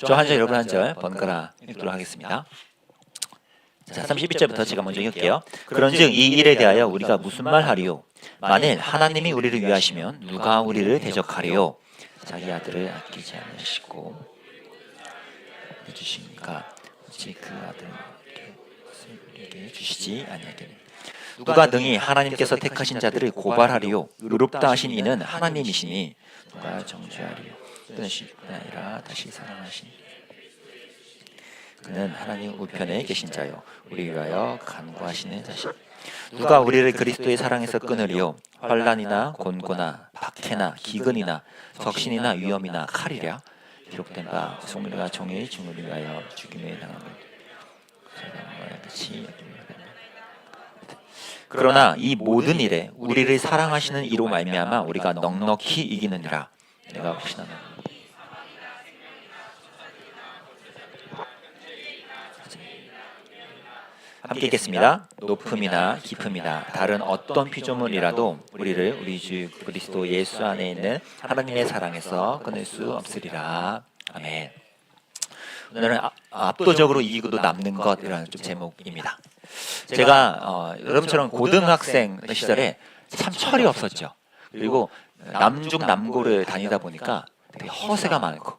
저 한 절 여러분 한 절 번갈아 읽도록 하겠습니다. 자, 32절부터 제가 먼저 읽을게요. 그런즉 이 일에 대하여 우리가 무슨 말 하리요? 만일 하나님이 우리를 위하시면 누가 우리를 대적하리요? 자기 아들을 아끼지 않으시고 주시니까 어찌 그 아들을 우리에게 주시지 아니하겠느냐. 누가 능히 하나님께서 택하신 자들을 고발하리요? 의롭다 하신 이는 하나님이시니 누가 정죄하리요? 뜻이 아니라 다시 사랑하신 그는 하나님 우편에 계신 자요 우리 위하여 간구하시는 자시. 누가 우리를 그리스도의 사랑에서 끊으리요? 환난이나 곤고나 박해나 기근이나 적신이나 위험이나 칼이랴. 기록된 바 소문이가 종의 증오를 위하여 죽임에 당하는 같이. 그러나 이 모든 일에 우리를 사랑하시는 이로 말미암아 우리가 넉넉히 이기느니라. 내가 혹시나 함께 읽겠습니다. 높음이나 깊음이나 다른 어떤 피조물이라도 우리를 우리 주 그리스도 예수 안에 있는 하나님의 사랑에서 끊을 수 없으리라. 아멘. 오늘은 압도적으로 이기고도 남는 것이라는 좀 제목입니다. 제가 여러분처럼 고등학생 시절에 참 철이 없었죠. 그리고 남중 남고를 다니다 보니까 되게 허세가 많고,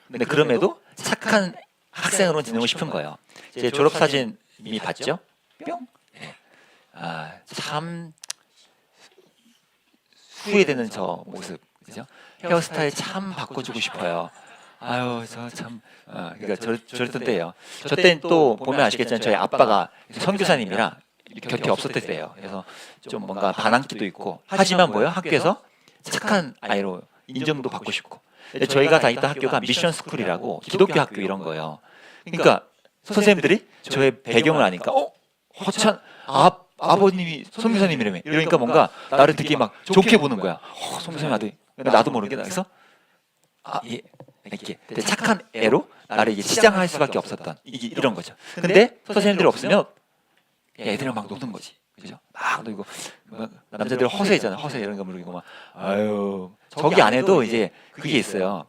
근데 그럼에도 착한 학생으로 지내고 싶은 거예요. 제 졸업사진 이미 봤죠? 뿅? 네. 참 후회되는 저 모습, 그죠? 헤어스타일 참 바꿔주고 싶어요. 아유, 저 참, 그러니까 저랬던 때예요. 저 때는 또 보면 아시겠지만 저희 아빠가 선교사님이라 곁에 없었을 때예요. 그래서 좀 뭔가 반항기도 있고, 하지만 뭐요? 학교에서 착한 아이로 인정도 받고 싶고. 저희가 다니던 학교가 미션 스쿨이라고 기독교 학교 이런 거예요. 그러니까 선생님들이 저의 배경을 아니까 허찬 아버님이 선교사님이라며. 이러니까 뭔가 나를 되게 막 좋게 보는 거야. 선교사님 아들. 나도 모르게 그래서 예. 이렇게 착한 애로 나를 이게 치장할 수밖에 없었던 이런 거죠. 근데 선생님들이 없으면 애들이랑 막 노는 거지. 그죠? 막 놀고 남자들 허세잖아. 허세 이런 거 모르고 막 아유. 저기 안에도 이제 그게 있어요.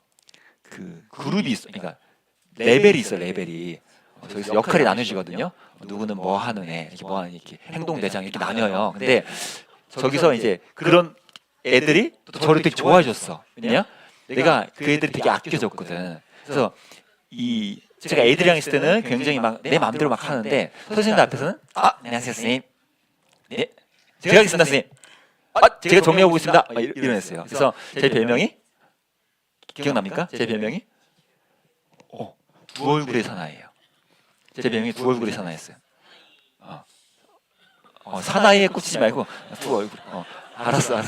그 그룹이 있어. 그러니까 레벨이 있어. 레벨이. 저기서 역할이 나눠지거든요. 누구는 뭐 하는 애, 이렇게 뭐 하는 이렇게 행동 대장 이렇게 나뉘어요. 근데 저기서 이제 그런 애들이 또 저를 되게 좋아해 줬어. 왜냐? 내가 그 애들이 되게 아껴줬거든. 그래서 제가 애들이랑 있을 때는 굉장히 막 내 마음대로 막 하는데 선생님들 앞에서는 안녕하세요 선생님. 네, 제가 하겠습니다 선생님. 제가 정리하고 있습니다. 이러면서요. 그래서 제 별명이 기억납니까? 제 별명이 두 얼굴의 사나이예요. 제 별명이 두 얼굴의 사나이였어요. 사나이에 꽂히지 말고 두 얼굴. 알았어.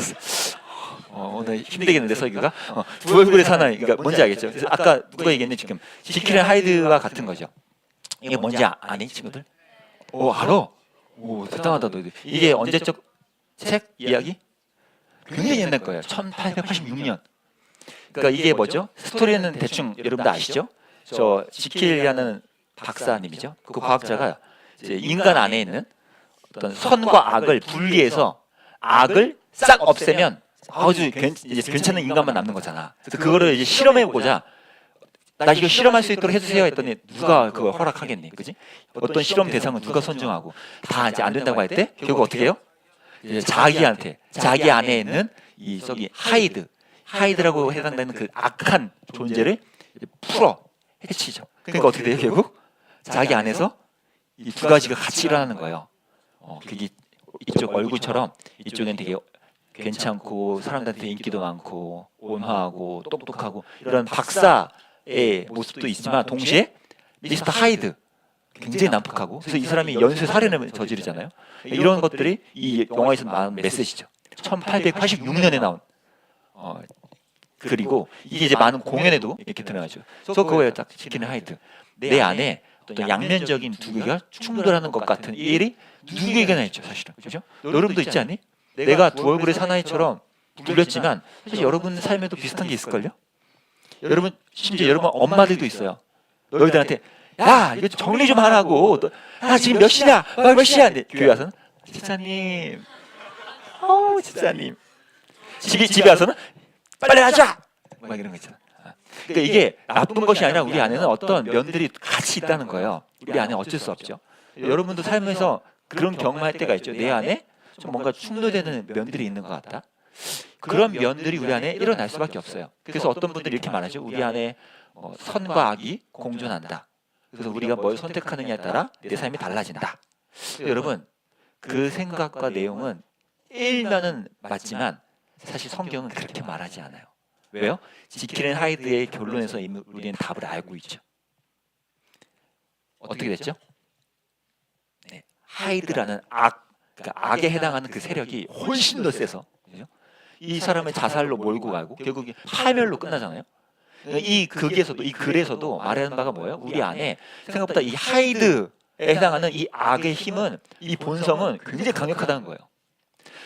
오늘 힘들겠는데 설교가? 두 얼굴의 사나이. 그러니까 뭔지 알겠죠? 그래서 아까 누가 얘기했는데 지금 지킬 앤 하이드와 같은 거죠. 이게 뭔지 아니 친구들? 알아? 대단하다 너희들. 이게 언제적 책 이야기? 굉장히 옛날 거예요. 1886년. 그러니까 이게 뭐죠? 스토리는 대충 여러분들 아시죠? 저 지킬이라는 박사님이죠. 그 과학자가 이제 인간 안에 있는 어떤 선과 악을 분리해서 악을 싹 없애면 아주 이제 괜찮은 인간만 남는 거잖아. 그래서 그거를 이제 실험해보자. 나 이거 실험할 수 있도록 해주세요 했더니 누가 그걸 허락하겠니? 그지? 어떤 실험 대상을 누가 선정하고 다 이제 안 된다고 할 때 결국 어떻게 해요? 이제 자기 안에 있는 저기 하이드라고 해당되는 그 악한 존재를 풀어 해치죠. 그러니까 어떻게 돼요? 결국 자기 안에서 이 두 가지가 같이 일어나는 거예요. 그게 이쪽 얼굴처럼 이쪽엔 되게 괜찮고 사람들한테 인기도 많고 온화하고 똑똑하고 이런 박사의 모습도 있지만 동시에 미스터 하이드 굉장히 난폭하고, 그래서 이 사람이 연쇄 살인을 저지르잖아요. 이런 것들이 이 영화에서 나온 메시지죠. 1886년에 나온 그리고 이게 이제 많은 공연에도 이렇게 드러나죠. 그래서 그거예요. 딱 지키는 하이드. 내 안에 어떤 양면적인 두 개가 충돌하는 것 같은 일이 누구에게나 있죠, 사실은. 그죠? 여러분도 있지 않니? 내가 두 얼굴의 사나이처럼 불렸지만 사실 여러분 삶에도 비슷한 게 있을걸요? 여러분, 심지어 여러분 엄마들도 있어요. 너희들한테 야, 이거 정리 좀 하라고. 지금 몇 시냐? 몇 시야? 교회 와서는 집사님. 집사님. 집에 와서는 빨리 하자. 막 이런 거 있잖아. 그러니까 이게 나쁜 것이 아니라 우리 안에는 어떤 면들이 같이 있다는 거예요. 우리 안에 어쩔 수 없죠. 여러분도 삶에서 그런 경험할 때가 있죠. 내 안에 좀 뭔가 충돌되는 면들이 있는 것 같다. 그런 면들이 우리 안에 일어날 수밖에 없어요. 그래서 어떤 분들이 이렇게 말하죠. 우리 안에 선과 악이 공존한다. 그래서 우리가 뭘 선택하느냐에 따라 내 삶이 달라진다. 여러분, 그 생각과 내용은 일면은 맞지만 사실 성경은 그렇게 말하지 않아요. 왜요? 지킬 앤 하이드의 결론에서 이미 우리는 답을 알고 있죠. 어떻게 됐죠? 네, 하이드라는 그러니까 악에 해당하는 그 세력이 훨씬 더 세서 이 사람을 자살로 몰고 가고 결국 파멸로 끝나잖아요. 그러니까 이 극에서도 이 글에서도 말하는 바가 뭐예요? 우리 안에 생각보다 이 하이드에 해당하는 이 악의 힘은 이 본성은 굉장히 강력하다는 거예요.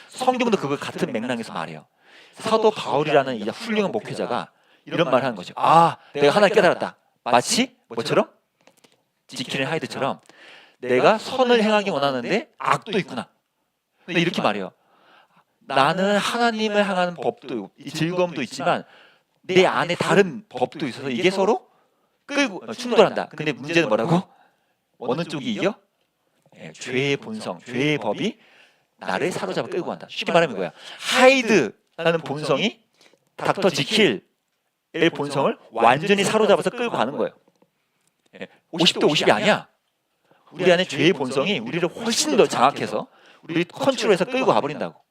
성경도 그걸 같은 맥락에서 말해요. 사도 바울이라는 이 훌륭한 목회자가 이런 말을 하는 거죠. 아, 내가 하나를 깨달았다. 마치 뭐처럼? 지키는 하이드처럼 내가 선을 행하기 원하는데 악도 있구나. 이렇게 말해요. 나는 하나님을 향하는 법도 즐거움도 있지만 내 안에 다른 법도 있어서 이게 서로 끌고 충돌한다. 근데 문제는 뭐라고? 어느 쪽이 이겨? 죄의 본성, 죄의 법이 나를 사로잡아 끌고 간다. 쉽게 말하면 이거야. 하이드라는 본성이 닥터 지킬의 본성을 완전히 사로잡아서 끌고 가는 거예요. 50대 50이 아니야. 우리 안에 죄의 본성이 우리를 훨씬 더 장악해서 우리를 컨트롤해서 끌고 가버린다고.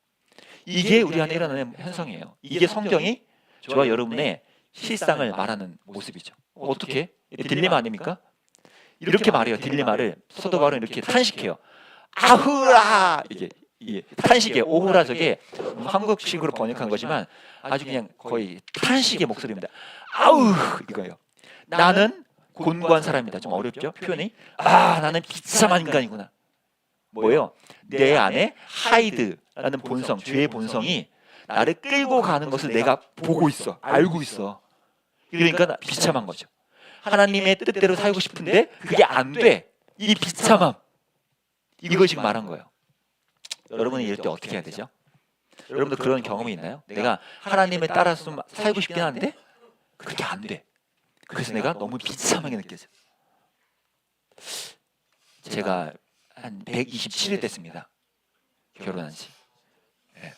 이게 우리 안에 일어나는 현상이에요. 이게 성경이 저와 여러분의 실상을 말하는 모습이죠. 어떻게? 딜레마 아닙니까? 이렇게 말해요. 딜레마를 사도 바울은 이렇게 탄식해요. 아후라! 이게 탄식이에요. 오후라 저게 한국식으로 번역한 거지만 아주 그냥 거의 탄식의 목소리입니다. 아우! 이거예요. 나는 곤고한 사람이다. 좀 어렵죠? 표현이? 나는 비참한 인간이구나. 뭐예요? 내 안에 하이드라는 본성, 죄의 본성이 나를 끌고 가는 것을 내가 보고 있어. 알고 있어. 그러니까 나 비참한 거죠. 하나님의 뜻대로 살고 싶은데 그게 안 돼. 이 비참함. 이걸 지금 말한 거예요. 여러분이 이럴 때 어떻게 해야 되죠? 여러분도 그런 경험이 있나요? 내가 하나님을 따라서 살고 싶긴 한데 그렇게 안 돼. 그래서 내가 너무 비참하게 느껴져. 제가 한 127일 됐습니다. 결혼한 지. 네.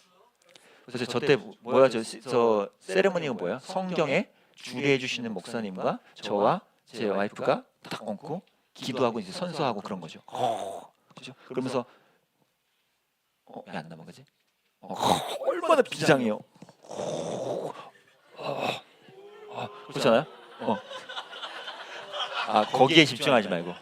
그래서 저 때 뭐야 저 세레머니가 뭐야? 성경에 주례해 주시는 목사님과 저와 제 와이프가 딱 얹고 기도하고 이제 선서하고 그런 거죠. 그죠? 그러면서 왜 안 남은 거지? 얼마나 비장해요. 그렇잖아요. 거기에 집중하지 말고.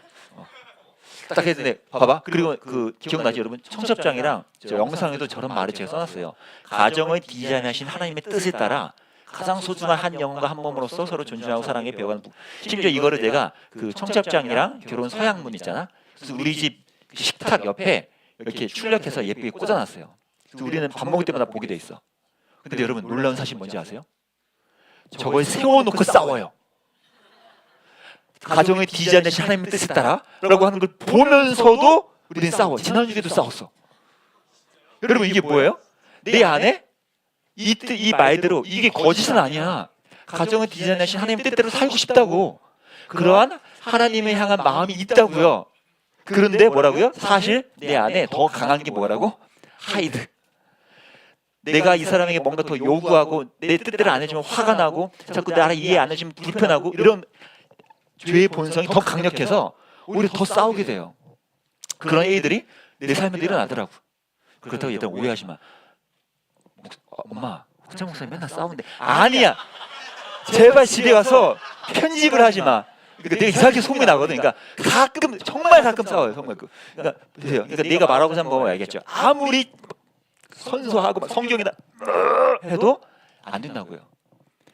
딱 했는데 봐봐. 그리고 그 기억나죠 여러분? 청첩장이랑 저 영상에도 저런 말을 제가 써놨어요. 가정을 디자인하신 하나님의 뜻에 따라 가장 소중한 한 영혼과 한 몸으로서 서로 존중하고 사랑에 배워가는 심지어 이거를 내가 그 청첩장이랑 결혼 서약문 있잖아. 그래서 우리 집 식탁 옆에 이렇게 출력해서 예쁘게 꽂아놨어요. 그래서 우리는 밥 먹을 때마다 보게 돼 있어. 근데 여러분 놀라운 사실 뭔지 아세요? 저걸 세워놓고 싸워요. 가정의 디자인하신 하나님의 뜻에 따라 라고 하는 걸 보면서도 우리는 싸워. 지난주에도 싸웠어. 여러분 이게 뭐예요? 내 안에 이 말대로 이게 거짓은 아니야. 가정의 디자인하신 하나님의 뜻대로 살고 싶다고. 그러한 하나님을 향한 마음이 있다고요. 그런데 뭐라고요? 사실 내 안에 더 강한 게 뭐라고? 하이드. 내가 이 사람에게 뭔가 더 요구하고 내 뜻대로 안 해주면 화가 나고 자꾸 나를 이해 안 해주면 불편하고 이런 죄의 본성이 더 강력해서 오히려 더 싸우게 돼요. 그런 애들이 내 삶에도 일어나더라고. 그렇다고 얘들 오해하지 마. 엄마, 국장 목사님 맨날 싸우는데 아니야. 제발 집에 가서 편집을 하지 마. 그러니까 내가 이상하게 소문이 나거든. 그러니까 가끔 정말 가끔 싸워요. 정말. 그러니까 보세요. 그러니까 내가 말하고자 하는 거 알겠죠. 아무리 선서하고 성경이다 해도 안 된다고요.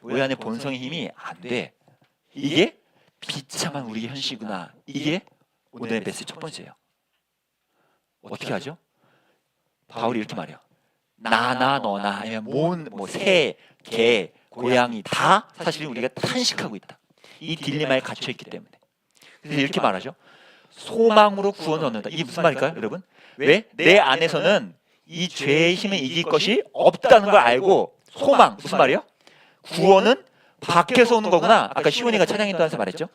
우리 안에 본성의 힘이 안 돼. 이게 비참한 우리의 현실이구나. 이게 오늘의 메시지 첫 번째예요. 어떻게 하죠? 바울이 이렇게 말해요. 나나 너나 아니면 새, 개, 고양이 다 사실은 우리가 탄식하고 있다. 이 딜레마에 갇혀 있기 때문에. 그래서 이렇게 말하죠. 소망으로 구원을 얻는다. 이게 무슨 말일까요, 여러분? 왜? 내 안에서는 이 죄의 힘을 이길 것이 없다는 걸 알고 소망 무슨 말이에요? 구원은 밖에서 오는 거구나. 아까 시온이가 찬양인도하면서 말했죠.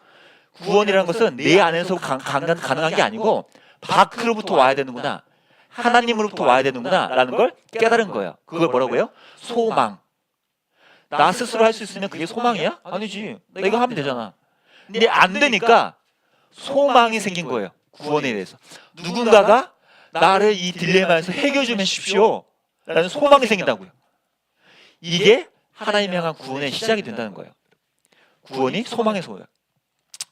구원이라는 것은 내 안에서 가능한 게 아니고 밖으로부터 와야 되는구나. 하나님으로부터 와야 되는구나 라는 걸 깨달은 거예요. 그걸 뭐라고요? 소망. 나 스스로 할 수 있으면 그게 소망이야? 아니지. 내가 하면 되잖아. 근데 안 되니까 소망이 생긴 거예요. 구원에 대해서. 누군가가 나를 이 딜레마에서 해결 좀 해주십시오 라는 소망이 생긴다고요. 이게 하나님 향한 구원의 시작이 된다는 거예요. 구원이 소망의 소예요.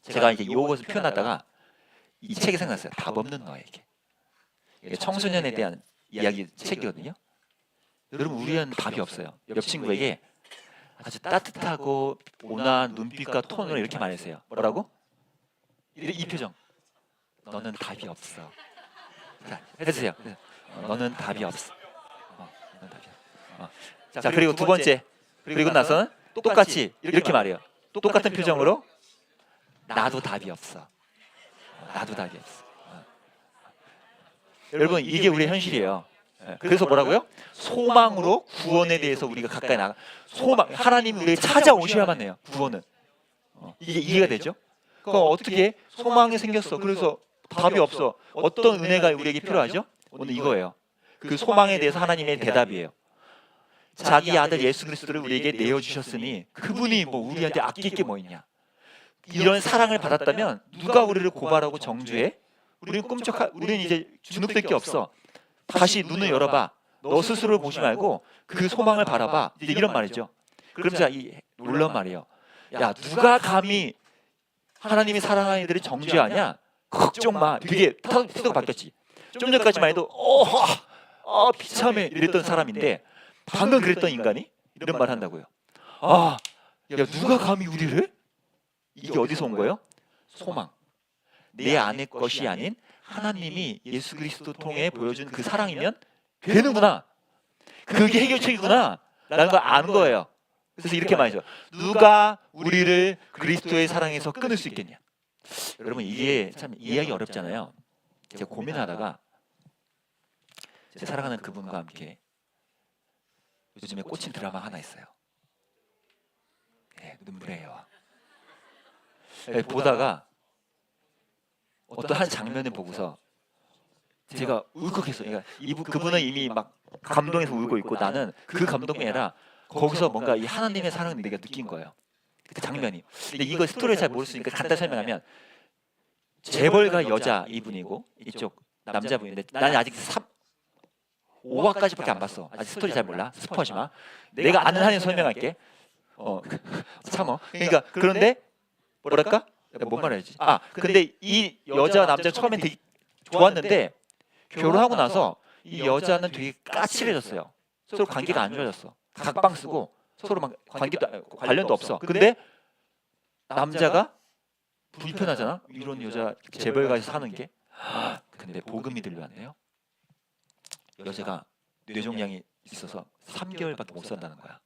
제가 이제 이것을 표현하다가 이 책이 생각났어요. 답 없는 너에게. 이게 청소년에 대한 이야기 책이거든요. 여러분, 우리는 답이 없어요. 옆 친구에게 아주 따뜻하고 온화한 눈빛과 톤으로 이렇게 말했어요. 뭐라고? 이 표정. 너는 답이 없어. 자, 해주세요. 너는 답이 없어. 너는 답이 없어. 자, 그리고 두 번째. 그리고 나서는 똑같이 이렇게 말해요. 똑같은 표정으로 나도 답이 없어. 나도 답이 없어. 여러분, 이게 우리의 현실이에요. 그래서 뭐라고요? 소망으로 구원에 대해서 우리가 가까이 나가. 소망, 하나님이 우리에게 찾아오셔야만 해요. 구원은. 이게 이해가 되죠? 그럼 어떻게 소망이 생겼어? 그래서 답이 없어. 어떤 은혜가 우리에게 필요하죠? 오늘 이거예요. 그 소망에 대해서 하나님의 대답이에요. 자기 아들 예수 그리스도를 우리에게 내어주셨으니 그분이 뭐 우리한테 아낄 게 뭐 있냐? 이런 사랑을 받았다면 누가 우리를 고발하고 정죄해? 우리는 이제 주눅들 게 없어. 다시 눈을 열어봐. 너 스스로를 보지 말고 그 소망을 바라봐. 이제 이런 말이죠. 그러면서 이 놀라운 말이에요. 야, 누가 감히 하나님이 사랑하는 이들을 정죄하냐? 걱정 마. 되게 태도가 바뀌었지. 좀 전까지만 해도 비참해 이랬던 사람인데 방금 그랬던 인간이 이런 말 한다고요. 야, 누가 감히 우리를? 이게 어디서 온 거예요? 소망. 내 안의 것이 아닌 하나님이 예수 그리스도 통해 보여준 그 사랑이면 되는구나. 그게 해결책이구나 라는 걸 아는 거예요. 그래서 이렇게 말이죠. 누가 우리를 그리스도의 사랑에서 끊을 수 있겠냐. 여러분, 이게 참 이해하기 어렵잖아요. 제가 고민하다가 제 사랑하는 그분과 함께 요즘에 꽂힌 드라마 하나 있어요. 눈물의 여왕. 보다가 어떤 한 장면을 보고서 제가 울컥했어요. 그러니까 그분은 이미 막 감동해서 울고 있고 나는 그 감동이 아니라 거기서 뭔가 이 하나님의 사랑을 내가 느낀 거예요. 그 장면이. 근데 이거 스토리를 잘 모르시니까 간단히 설명하면 재벌가 여자 이분이고 이쪽 남자분인데 나는 아직 5화까지밖에 안 봤어. 아직 스토리 잘 몰라. 스포하지 마. 내가 아는 한에 설명할게. 참어. 그러니까 그런데 뭐랄까? 뭔 말해야지. 근데 이 여자 남자 처음엔 되게 좋았는데 결혼하고 나서 이 여자는 되게 까칠해졌어요. 서로 관계가 안 좋아졌어. 각방 쓰고 서로 막 관련도 없어. 근데 남자가 불편하잖아. 이런 여자 재벌가에서 사는 게. 근데 복음이 들려왔네요. 여자가 뇌종양이 있어서 3개월밖에 못 산다는 거야.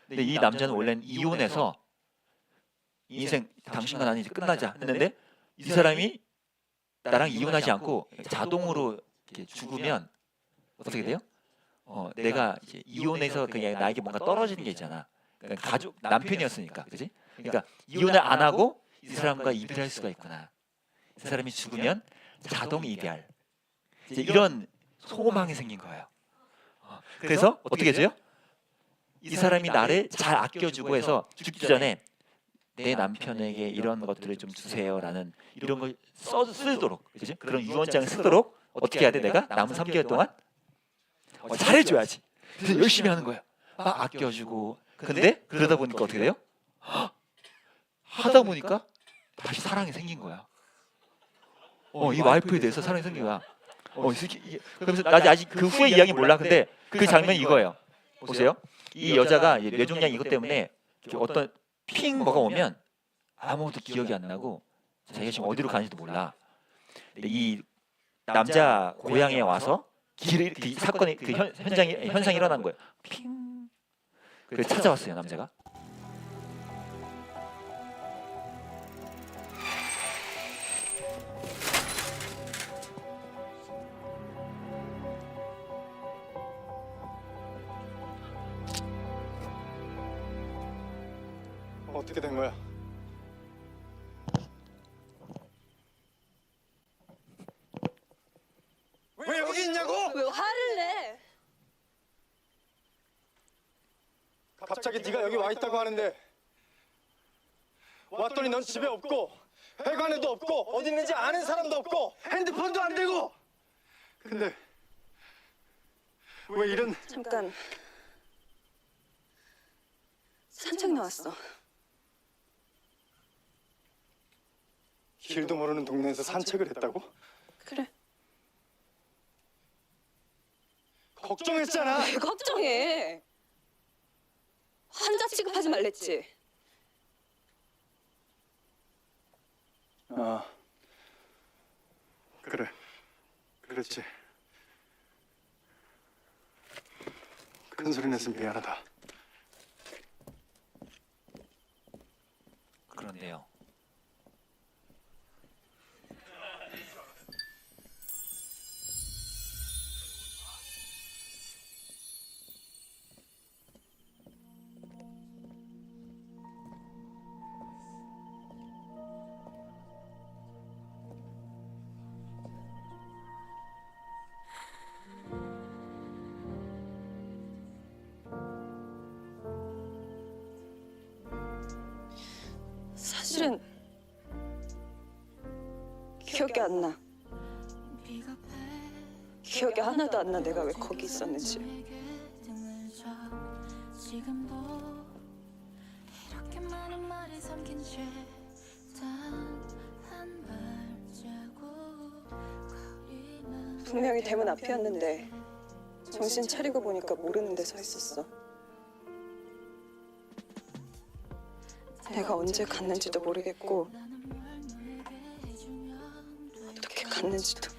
근데 이 남자는 원래는 이혼해서 인생 당신과 나는 이제 끝나자 했는데 이 사람이 나랑 이혼하지 않고 자동으로 이렇게 죽으면 어떻게 돼요? 내가 이제 이혼해서 그냥 나에게 뭔가 떨어지는 게 있잖아. 그러니까 가족 남편이었으니까, 그렇지? 그러니까 이혼을 안 하고 이 사람과 이별할 수가 있구나. 이 사람이 죽으면 자동 이별. 이제 이런 소망이 생긴 거예요. 그래서 어떻게 돼요? 이 사람이 나를 잘 아껴주고 해서 죽기 전에 내 남편에게 이런 것들을 좀 주세요라는 이런 걸 쓰도록, 그렇지? 그런 유언장을 쓰도록 어떻게 해야 돼? 내가 남은 3개월 동안 잘해줘야지. 그래서 열심히 하는 거예요. 막 아껴주고. 근데 그러다 보니까 어떻게 돼요? 하다 보니까 다시 사랑이 생긴 거야. 이 와이프에 대해서 사랑이 생긴 거야. 그래서 나 아직 그 후의 이야기 몰라. 근데 그 장면이 이거예요. 보세요. 이 여자가 뇌종양 이것 때문에 어떤 뭐가 오면 아무것도 기억이 안 나고 자기가 지금 어디로 가는지도 몰라. 근데 이 남자 고향에 와서 그 사건이 그 현상이 일어난 거예요. 핑. 그래서 찾아왔어요, 남자가. 어떻게 된 거야? 왜 여기 있냐고? 왜 화를 내? 갑자기 네가 여기 와 있다고 하는데 왔더니 넌 집에 없고 회관에도 없고 어디 있는지 아는 사람도 없고 핸드폰도 안 되고. 근데 왜 이런... 잠깐. 산책 나왔어. 길도 모르는 동네에서 산책을 했다고? 그래. 걱정했잖아. 왜 걱정해? 환자 취급하지 말랬지. 아, 그래. 그렇지. 큰 소리 내서 미안하다. 그런데요. 사실은 기억이 안 나. 기억이 하나도 안 나. 내가 왜 거기 있었는지. 분명히 대문 앞이었는데 정신 차리고 보니까 모르는 데 서 있었어. 내가 언제 갔는지도 모르겠고 어떻게 갔는지도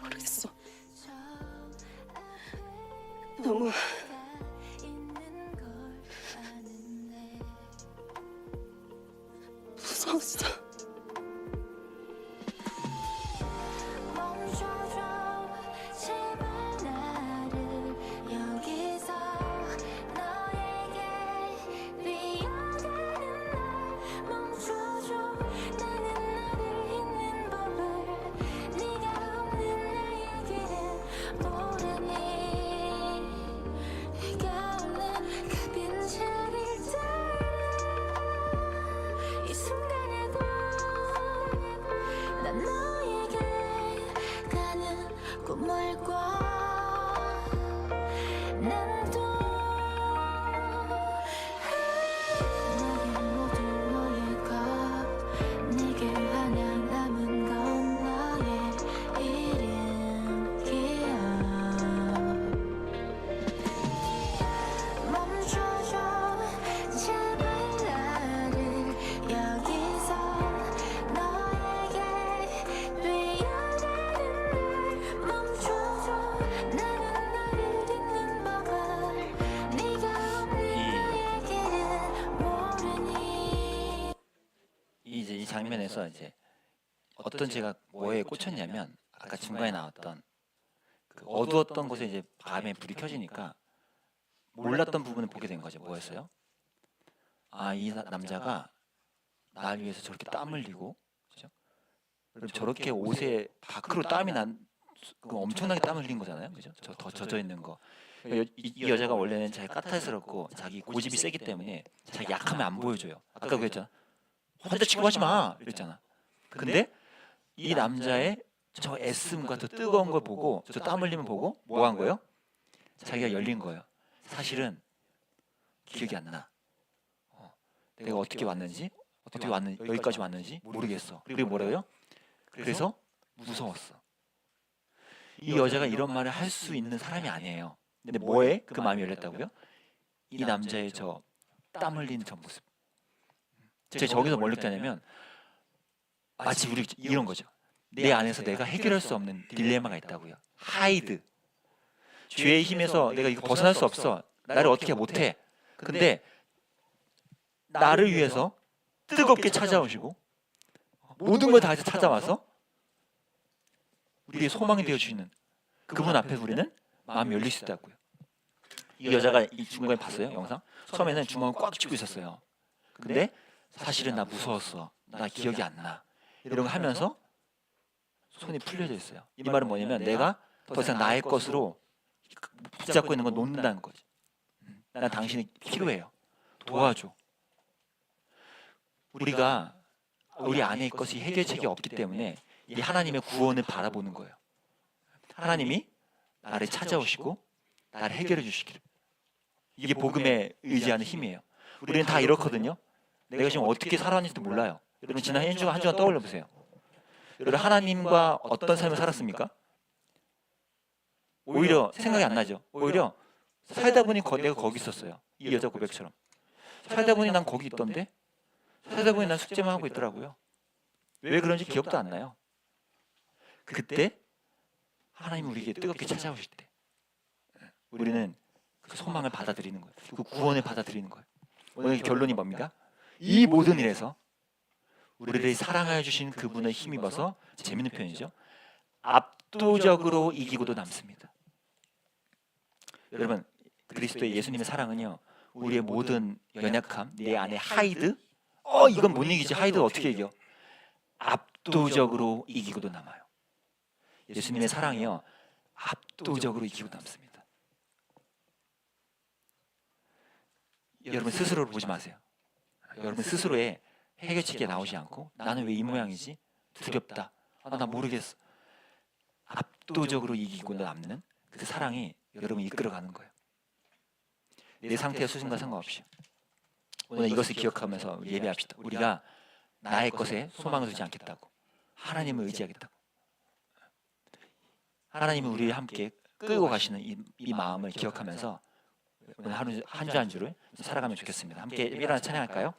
모르겠어. 너무 무서웠어. 이 장면에서 이제 어떤 제가 뭐에 꽂혔냐면 아까 중간에 나왔던 그 어두웠던 곳에 이제 밤에 불이 켜지니까 몰랐던 부분을 보게 된 거죠. 뭐였어요? 아, 이 남자가 날 위해서 저렇게 땀 흘리고, 그죠? 그리고 저렇게 옷에 밖으로 땀이 그 엄청나게 땀 흘린 거잖아요, 그죠? 더 젖어 있는 거. 이 여자가 원래는 자기 까탈스럽고 자기 고집이 세기 때문에 자기 약하면 안 보여줘요. 아까 그랬잖아. 환자 취급하지 마, 그랬잖아. 근데 이 남자의 저 애씀과 저 뜨거운 걸 보고, 저 땀 흘리면 보고 뭐 한 거예요? 자기가 열린 거예요. 사실은 기억이 안 나. 내가 어떻게 왔는지, 여기까지 왔는지 모르겠어. 그리고 뭐래요? 그래서 무서웠어. 이 여자가 이런 말을 할 수 있는 사람이 아니에요. 근데 뭐에 그 마음이 열렸다고요? 이 남자의 저 땀 흘리는 저 모습. 제가 저기서 뭘 느꼈냐면 마치 우리 이런 거죠. 내 안에서 내가 해결할 수 없는 딜레마가 있다고요. 하이드. 죄의 힘에서 내가 이거 벗어날 수 없어. 나를 어떻게 못해. 근데 나를 위해서 뜨겁게 찾아오시고 모든 걸 다 찾아와서 우리의 소망이 되어주시는 그분 앞에 우리는 마음이 열릴 수 있다고요. 이 여자가 이 중간에 봤어요 영상? 처음에는 주먹을 꽉 쥐고 있었어요. 근데 사실은 나 무서웠어. 나 기억이 안 나. 이런 거 하면서 손이 풀려져 있어요. 이 말은 뭐냐면 내가 더 이상 나의 것으로 붙잡고 있는 건 놓는다는 거지. 난 당신이 필요해요. 도와줘. 우리가 우리 안에 것이 해결책이 없기 때문에 이 하나님의 구원을 바라보는 거예요. 하나님이 나를 찾아오시고 나를 해결해 주시기를. 이게 복음에 의지하는 힘이에요. 우리는 다 이렇거든요. 내가 지금 어떻게 살아왔는지도 몰라요. 여러분 지난 한 주간 떠올려 보세요. 여러분 하나님과 어떤 삶을 살았습니까? 오히려 생각이 안 나죠. 오히려 살다 보니 내가 거기 있었어요. 이 여자 고백처럼. 살다 보니 난 거기 있던데? 살다 보니 난 숙제만 하고 있더라고요. 왜 그런지 기억도 안 나요. 그때 하나님이 우리에게 뜨겁게 찾아오실 때 우리는 그 소망을 받아들이는 거예요. 그 구원을 받아들이는 거예요. 오늘 결론이 뭡니까? 이 모든 일에서 우리를 사랑하여 주신 그분을 힘입어서, 재밌는 표현이죠, 압도적으로 이기고도 남습니다. 여러분 그리스도의 예수님의 사랑은요, 우리의 모든 연약함, 내 안에 하이드, 이건 못 이기지, 하이드 어떻게 이겨? 압도적으로 이기고도 남아요. 예수님의 사랑이요, 압도적으로 이기고 남습니다. 여러분 스스로를 보지 마세요. 여러분 스스로의 해결책이 나오지 않고 나는 왜 이 모양이지? 두렵다. 나 모르겠어. 압도적으로 이기고 남는 그 사랑이 여러분을 이끌어가는 거예요. 내 상태의 수준과 상관없이 오늘 이것을 기억하면서 예배합시다. 우리가 나의 것에 소망을 두지 않겠다고, 하나님을 의지하겠다고. 하나님은 우리를 함께 끌고 가시는 이 마음을 기억하면서 오늘 하루 한 주 한 주를 살아가면 좋겠습니다. 함께 일어나 찬양할까요?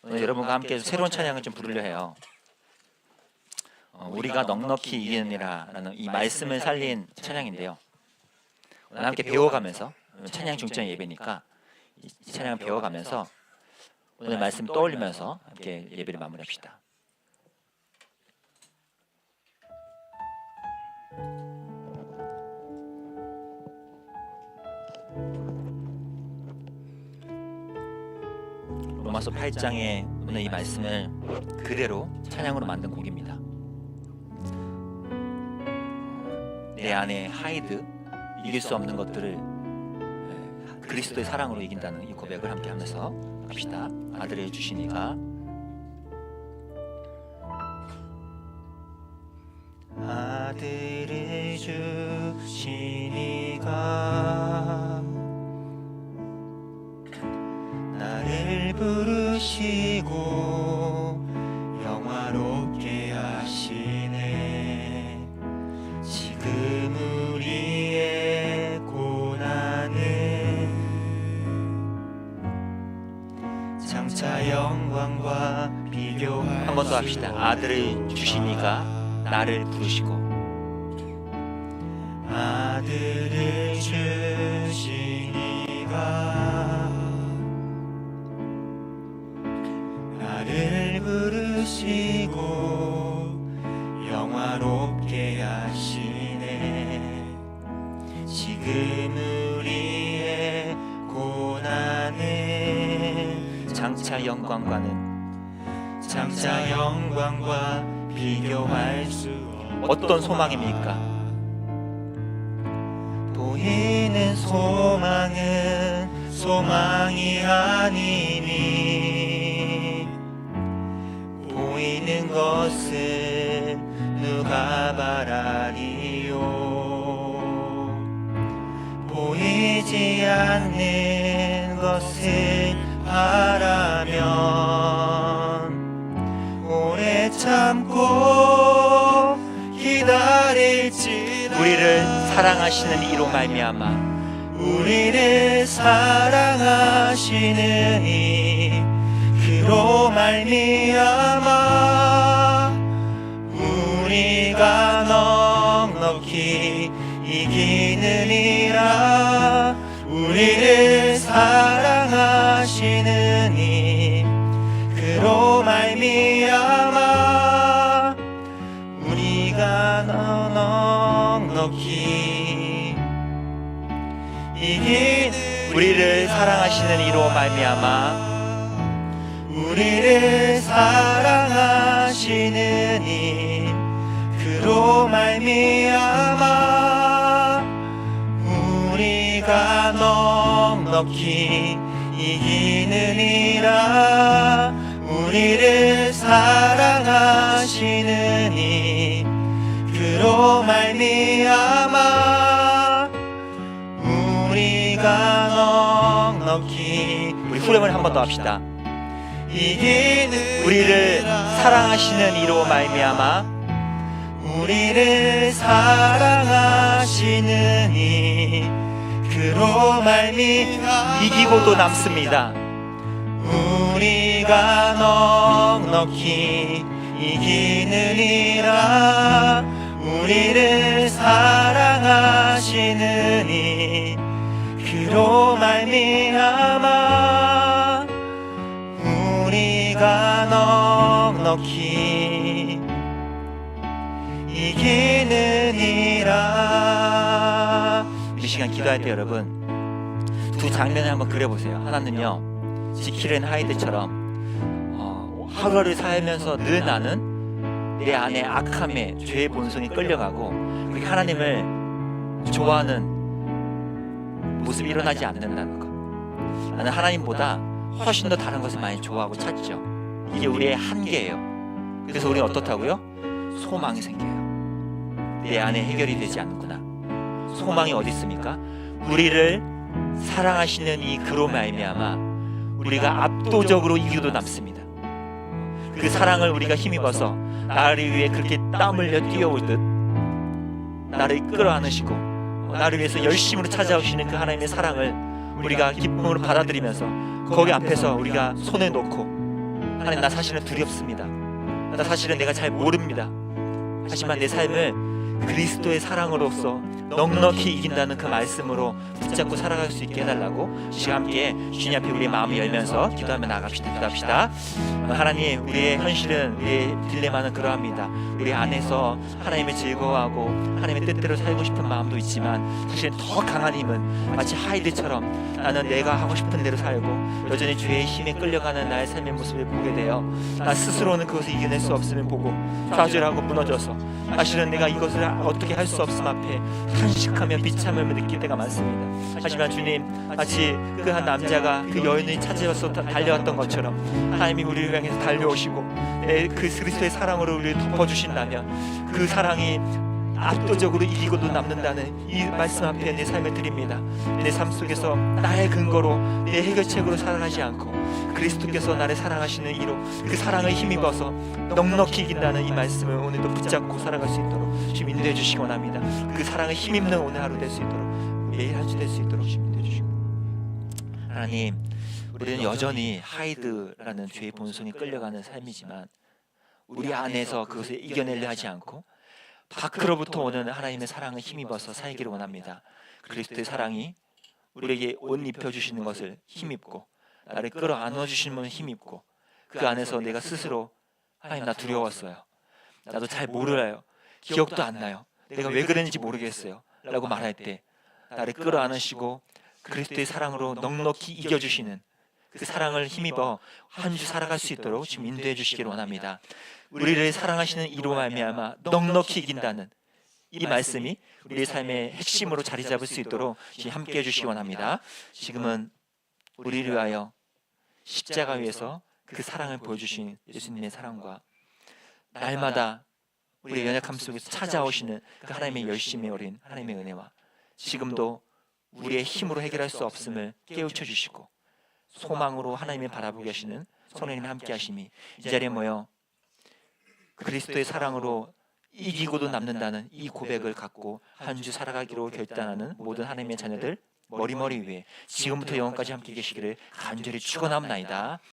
오늘 여러분과 함께 새로운 찬양을 좀 부르려 해요. 우리가 넉넉히 이기느니라라는 이 말씀을 살린 찬양인데요. 오늘 함께 배워가면서, 찬양 중점 예배니까 이 찬양을 배워가면서 오늘 말씀 떠올리면서 함께 예배를 마무리합시다. 로마서 8장의 오늘 이 말씀을 그대로 찬양으로 만든 곡입니다. 내 안에 하이드, 이길 수 없는 것들을 그리스도의 사랑으로 이긴다는 이 고백을 함께 하면서 합시다. 아들을 주시니가, 아들을 주시니가 나를 부르시고 영화롭게 하시네. 지금 우리의 고난은 장차 영광과 비교할 한 번 더 합시다. 아들을 주시니가 나를 부르시고, 아들을 주시니가 나를 부르시고 영화롭게 하시네. 지금 우리의 고난은 장차 영광과 비교할 수 어떤 소망입니까? 보이는 소망은 소망이 아니니 보이는 것은 누가 바라리요. 보이지 않는 것을 바라면 오래 참고 기다릴지라. 우리를 사랑하시는 이로 말미암아, 우리를 사랑하시는 이 그로 말미암아 우리가 넉넉히 이기느니라. 우리를 사랑하시는 이 그로 말미암아 우리가 넉넉히 이긴 우리를 사랑하시는 이로 말미암아 우리를 사랑하시는 이 그로 말미암아 우리가 넉넉히 이기느니라 우리를 사랑하시는 이 그로 말미암아 우리가 넉넉히 우리 후렴을 한 번 더 합시다. 이긴 우리를 사랑하시는 이로 말미암아 우리를 사랑하시는 이 그로 이기고도 남습니다. 우리가 넉넉히 이기느니라 우리를 사랑하시는 이 그로 말미암아 우리가 넉넉히 이기느니라. 이 시간 기도할 때 여러분 두 장면을 한번 그려보세요. 하나는요 지킬앤 하이드처럼 하루하루 살면서 늘 나는 내 안에 악함에 죄의 본성이 끌려가고 그렇게 하나님을 좋아하는 모습이 일어나지 않는다는 것. 나는 하나님보다 훨씬 더 다른 것을 많이 좋아하고 찾죠. 이게 우리의 한계예요. 그래서 우리는 어떻다고요? 소망이 생겨요. 내 안에 해결이 되지 않는구나. 소망이 어디 있습니까? 우리를 사랑하시는 이 그로 말미암아 우리가 압도적으로 이기도 남습니다. 그 사랑을 우리가 힘입어서 나를 위해 그렇게 땀 흘려 뛰어올 듯 나를 끌어안으시고 나를 위해서 열심으로 찾아오시는 그 하나님의 사랑을 우리가 기쁨으로 받아들이면서 거기 앞에서 우리가 손을 놓고 하나님 나 사실은 두렵습니다. 나 사실은 내가 잘 모릅니다. 하지만 내 삶을 그리스도의 사랑으로서 넉넉히 이긴다는 그 말씀으로 붙잡고 살아갈 수 있게 해달라고 지금 함께 주님 앞에 우리의 마음을 열면서 기도하며 나갑시다. 기도합시다. 하나님 우리의 현실은 우리의 딜레마는 그러합니다. 우리 안에서 하나님을 즐거워하고 하나님의 뜻대로 살고 싶은 마음도 있지만 사실 더 강한 힘은 마치 하이드처럼 나는 내가 하고 싶은 대로 살고 여전히 죄의 힘에 끌려가는 나의 삶의 모습을 보게 되어 나 스스로는 그것을 이겨낼 수 없음을 보고 좌절하고 무너져서 사실은 내가 이것을 어떻게 할 수 없음 앞에 탄식하며 비참함을 느낄 때가 많습니다. 하지만 주님 마치 그 한 남자가 그 여인을 찾아서 달려왔던 것처럼 하나님이 우리를 향해서 달려오시고 그 그리스도의 사랑으로 우리를 덮어주신다면 그 사랑이 압도적으로 이기고도 남는다는 이 말씀 앞에 내 삶을 드립니다. 내 삶 속에서 나의 근거로 내 해결책으로 살아가지 않고 그리스도께서 나를 사랑하시는 이로 그 사랑을 힘입어서 넉넉히 이긴다는 이 말씀을 오늘도 붙잡고 살아갈 수 있도록 주님 인도해 주시기 원합니다. 그 사랑을 힘입는 오늘 하루 될 수 있도록 매일 한 주 될 수 있도록 주님 인도해 주시고 하나님 우리는 여전히 하이드라는 죄의 본성에 끌려가는 삶이지만 우리 안에서 그것을 이겨내려 하지 않고 밖으로부터 오는 하나님의 사랑을 힘입어서 살기를 원합니다. 그리스도의 사랑이 우리에게 옷 입혀주시는 것을 힘입고 나를 끌어안아 주시는 것을 힘입고 그 안에서 내가 스스로 하나님 나 두려웠어요. 나도 잘 몰라요. 기억도 안 나요. 내가 왜 그랬는지 모르겠어요. 라고 말할 때 나를 끌어안으시고 그리스도의 사랑으로 넉넉히 이겨주시는 그 사랑을 힘입어 한 주 살아갈 수 있도록 지금 인도해 주시기를 원합니다. 우리를 사랑하시는 이로 말미암아 넉넉히 이긴다는 이 말씀이 우리의 삶의 핵심으로 자리 잡을 수 있도록 지금 함께 해주시기 원합니다. 지금은 우리를 위하여 십자가 위에서 그 사랑을 보여주신 예수님의 사랑과 날마다 우리의 연약함 속에서 찾아오시는 그 하나님의 열심에 어린 하나님의 은혜와 지금도 우리의 힘으로 해결할 수 없음을 깨우쳐 주시고 소망으로 하나님을 바라보게 하시는 성령님이 함께 하심이 이 자리에 모여 그리스도의 사랑으로 이기고도 남는다는 이 고백을 갖고 한 주 살아가기로 결단하는 모든 하나님의 자녀들 머리머리 위에 지금부터 영원까지 함께 계시기를 간절히 축원합니다.